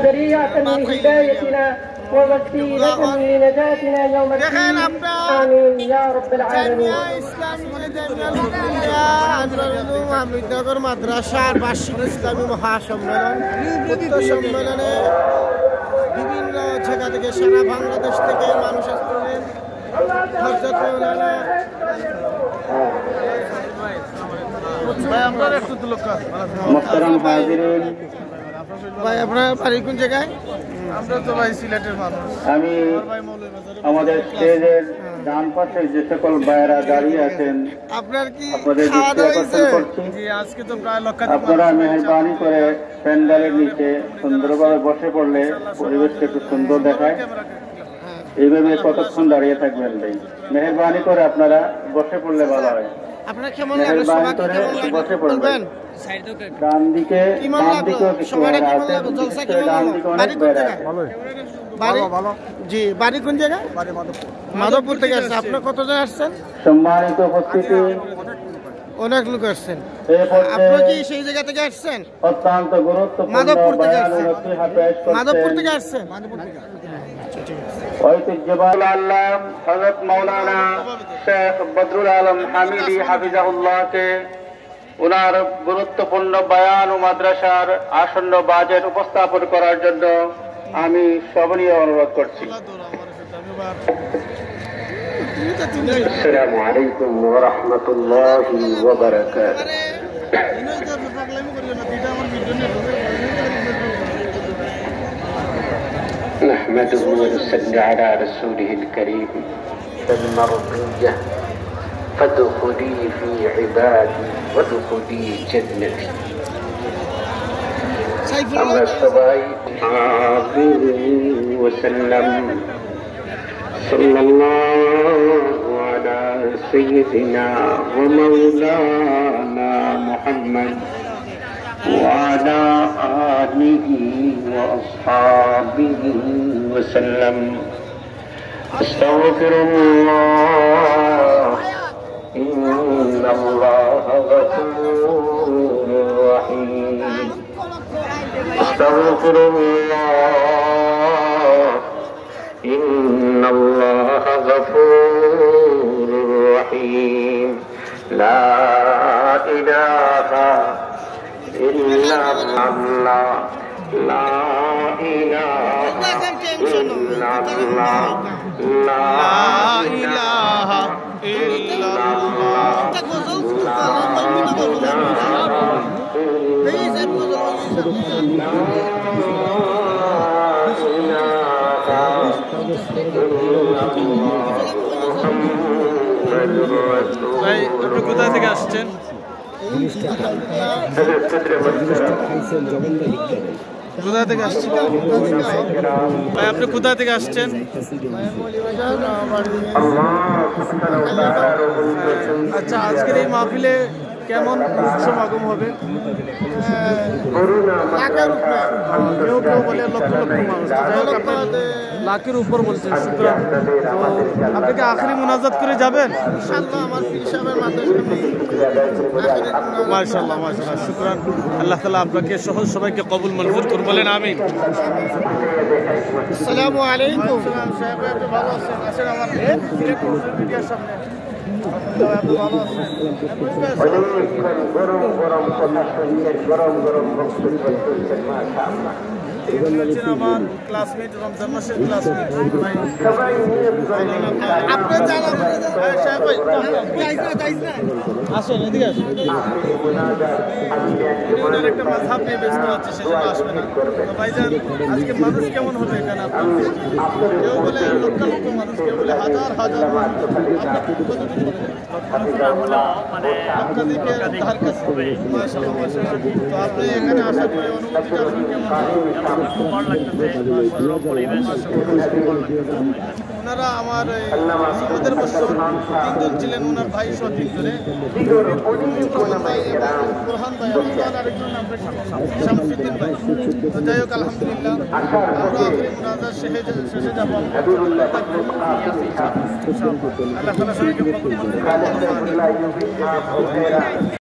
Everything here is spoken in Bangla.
ذريعة لهدايتنا ووسيلة لنجاتنا يوم الدين آمين يا رب العالمين। হামিদনগর মাদ্রাসার বার্ষিক ইসলামী মহাসম্মেলন সম্মেলনে বিভিন্ন জায়গা থেকে সারা বাংলাদেশ থেকে মানুষ আসতেন। ভাই আপনার বাড়ি কোন জায়গায়? আমরা তো ভাই সিলেটের মানুষ। আমি আমাদের স্টেজের ডান পাশে যে সকল ভাইয়েরা দাঁড়িয়ে আছেন আপনার কি আপনাদের খাওয়া দাওয়া হয়েছে? জি, আজকে তো প্রায় লক্ষাধিক আপনারা মেহরবানি করে প্যান্ডেলের নিচে সুন্দরভাবে বসে পড়লে পরিবেশটা একটু সুন্দর দেখায়। এইভাবে কতক্ষণ দাঁড়িয়ে থাকবেন ভাই? মেহরবানি করে আপনারা বসে পড়লে ভালো হয়। আপনার কেমন লাগলো? সবাই কেমন বসে পড়বেন। ডান দিকে বাম দিকেও কিছু ভাইয়েরা আছেন, ডান দিকে অনেক ভাইয়েরা আছেন। জি, বাড়ি কোন জায়গায়? মাধবপুর থেকে আসছেন। আপনার কতজন আসছেন? সম্মানিত উপস্থিতি, অনেক লোক আসছেন। আপনি কি সেই জায়গা থেকে আসছেন? অত্যন্ত গুরুত্বপূর্ণ মাধবপুর থেকে আসছেন। মাধবপুর থেকে আসছেন। ঐতিহ্যবাহী আল্লাহ হযরত মাওলানা শেখ বদরুল আলম হামিদি হাফিজাহুল্লাহকে ওনার গুরুত্বপূর্ণ বয়ান ও মাদ্রাসার আসন্ন বাজেট উপস্থাপন করার জন্য আমি সবনীয় অনুরোধ করছি। আসসালামু আলাইকুম ওয়া রাহমাতুল্লাহি ওয়া বারাকাতুহু। نحمده ونصلي على رسوله الكريم المرضية فادخلي في عبادي وادخلي جنتي. أما الصلاة وسلم صلى الله على سيدنا ومولانا محمد وعلى آله وأصحابه وسلم. استغفر الله إن الله غفور رحيم. استغفر الله إن الله غفور رحيم. لا إله إلا الله لا إله إلا الله لا إله إلا الله ভাই আপনি কোথা থেকে আসছেন? কোথা থেকে আসছেন ভাই? আপনি কোথা থেকে আসছেন? আচ্ছা, আজকের এই মাহফিলে কেমন সমাগম হবে? কেউ কেউ বলে লক্ষ লক্ষ মানুষ, লাখের উপর বলছে। শুকরান। তো আপনি কি আখেরি মুনাজাত করে যাবেন? মাশাআল্লাহ মাশাআল্লাহ, শুকরান। আল্লাহ তাআলা আপনাকে সহ সবাইকে কবুল মঞ্জুর করুন, বলেন আমিন। আসসালামু আলাইকুম। ভালো আছেন? আসেন আমার মিডিয়ার সামনে। গরম গরম কথা শুনছেন, গরম গরম বক্তব্য শুনছেন। মাশাআল্লাহ। আমার ক্লাসমেট, রমজান মাসের ক্লাসমেট। আসেন, এদিকে আসেন। একটা মাযহাব নিয়ে ব্যস্ত আছে, সেজন্য আসবে না। ভাইজান, আজকে মানুষ কেমন হবে এখানে? কেউ বলে লক্ষ লক্ষ মানুষ, কেউ বলে হাজার হাজার মানুষ। তো আপনি এখানে আসার পরে অনুভূতিটা ওনারা আমার আমাদের তিনজন ছিলেন, ওনার ভাই সহ তিনজনে, বোরহান ভাই, আরেকজন শামসুদ্দিন ভাই। তো যাই হোক, আলহামদুলিল্লাহ আমরা আখেরি মুনাজাত শেষে যাবো। আল্লাহ তাআলা সবাইকে